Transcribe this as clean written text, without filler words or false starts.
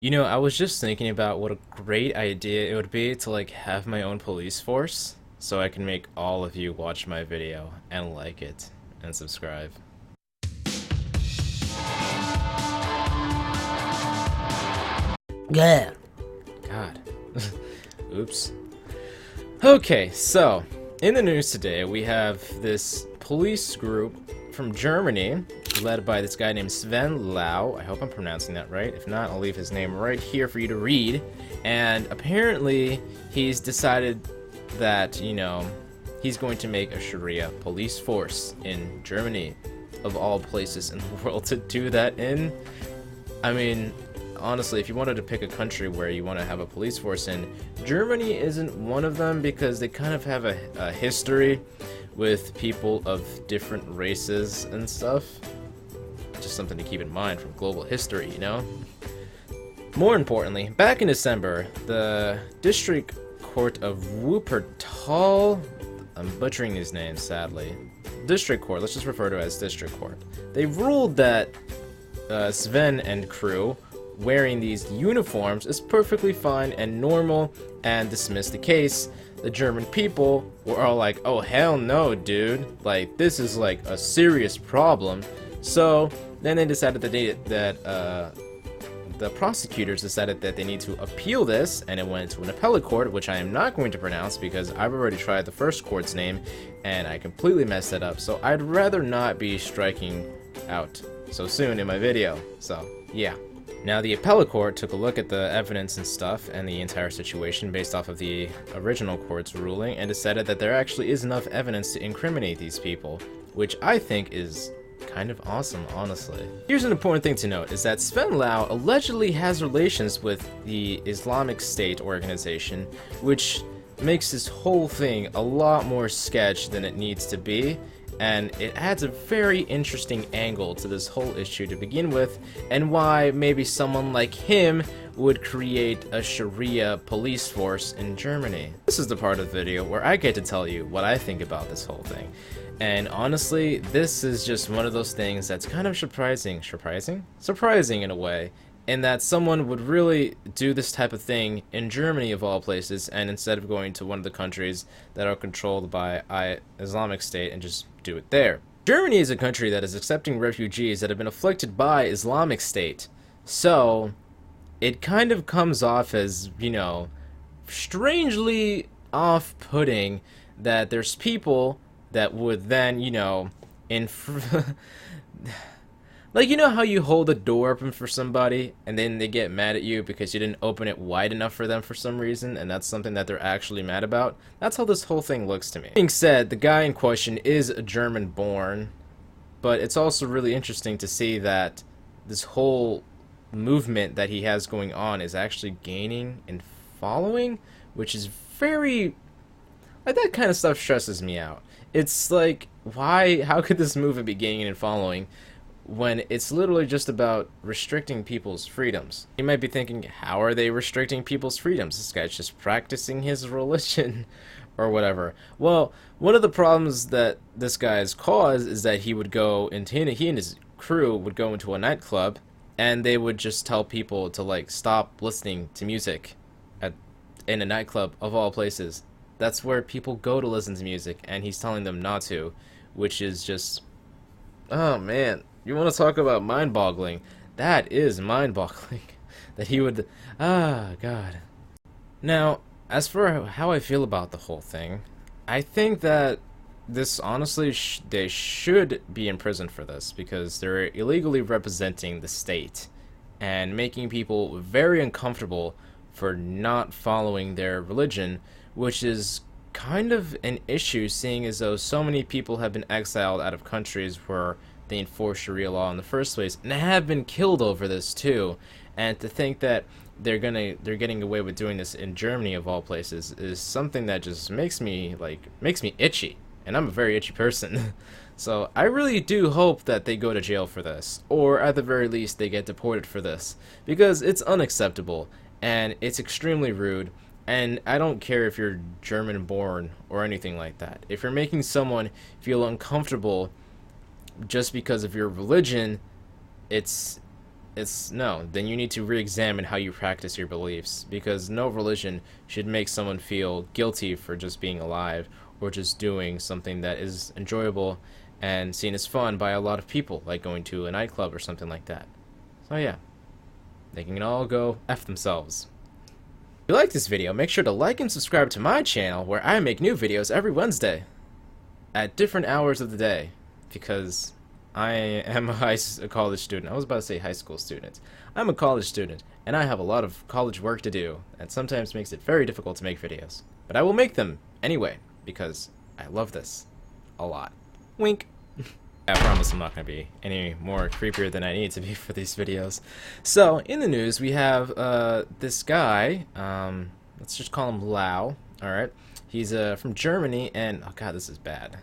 You know, I was just thinking about what a great idea it would be to like have my own police force so I can make all of you watch my video and like it and subscribe. Yeah. God. Oops. Okay, so in the news today we have this police group from Germany led by this guy named Sven Lau. I hope I'm pronouncing that right. If not, I'll leave his name right here for you to read. And apparently he's decided that, he's going to make a Sharia police force in Germany, of all places in the world to do that in. I mean, honestly, if you wanted to pick a country where you want to have a police force in, Germany isn't one of them because they kind of have a history with people of different races and stuff. Just something to keep in mind from global history, you know? More importantly, back in December, the District Court of Wuppertal, I'm butchering these names, sadly. District Court, let's just refer to it as District Court. They ruled that Sven and crew wearing these uniforms is perfectly fine and normal and dismissed the case. The German people were all like, oh hell no, dude, like this is like a serious problem. So then they decided that the prosecutors decided that they need to appeal this, and it went to an appellate court, which I am not going to pronounce because I've already tried the first court's name and I completely messed it up. So I'd rather not be striking out so soon in my video. So yeah. Now, the appellate court took a look at the evidence and stuff and the entire situation based off of the original court's ruling and decided that there actually is enough evidence to incriminate these people, which I think is kind of awesome, honestly. Here's an important thing to note, is that Sven Lau allegedly has relations with the Islamic State organization, which makes this whole thing a lot more sketch than it needs to be. And it adds a very interesting angle to this whole issue to begin with, and why maybe someone like him would create a Sharia police force in Germany. This is the part of the video where I get to tell you what I think about this whole thing. And honestly, this is just one of those things that's kind of surprising in a way, in that someone would really do this type of thing in Germany of all places, and instead of going to one of the countries that are controlled by Islamic State and just do it there. Germany is a country that is accepting refugees that have been afflicted by Islamic State, so it kind of comes off as, strangely off-putting that there's people that would then, like, you know how you hold a door open for somebody and then they get mad at you because you didn't open it wide enough for them for some reason, and that's something that they're actually mad about? That's how this whole thing looks to me. Being said, the guy in question is a German born, but it's also really interesting to see that this whole movement that he has going on is actually gaining and following, which is very, like, that kind of stuff stresses me out. It's like, how could this movement be gaining and following when it's literally just about restricting people's freedoms? You might be thinking, how are they restricting people's freedoms? This guy's just practicing his religion or whatever. Well, one of the problems that this guy has caused is that he and his crew would go into a nightclub and they would just tell people to, like, stop listening to music in a nightclub of all places. That's where people go to listen to music, and he's telling them not to, which is just, oh man. You want to talk about mind-boggling? That is mind-boggling. That he would... God. Now, as for how I feel about the whole thing, I think that this, honestly, they should be imprisoned for this, because they're illegally representing the state and making people very uncomfortable for not following their religion, which is kind of an issue, seeing as though so many people have been exiled out of countries where they enforce Sharia law in the first place, and have been killed over this too. And to think that they're getting away with doing this in Germany of all places is something that just makes me itchy, and I'm a very itchy person. So I really do hope that they go to jail for this, or at the very least they get deported for this, because it's unacceptable and it's extremely rude. And I don't care if you're German born or anything like that. If you're making someone feel uncomfortable just because of your religion, it's no, then you need to re-examine how you practice your beliefs, because no religion should make someone feel guilty for just being alive or just doing something that is enjoyable and seen as fun by a lot of people, like going to a nightclub or something like that. So yeah, they can all go F themselves. If you like this video, make sure to like and subscribe to my channel, where I make new videos every Wednesday at different hours of the day, because I am a college student. I was about to say high school student. I'm a college student, and I have a lot of college work to do, and sometimes makes it very difficult to make videos. But I will make them anyway, because I love this a lot. Wink. I promise I'm not going to be any more creepier than I need to be for these videos. So, in the news, we have this guy, let's just call him Lau, alright? He's from Germany, and, oh god, this is bad.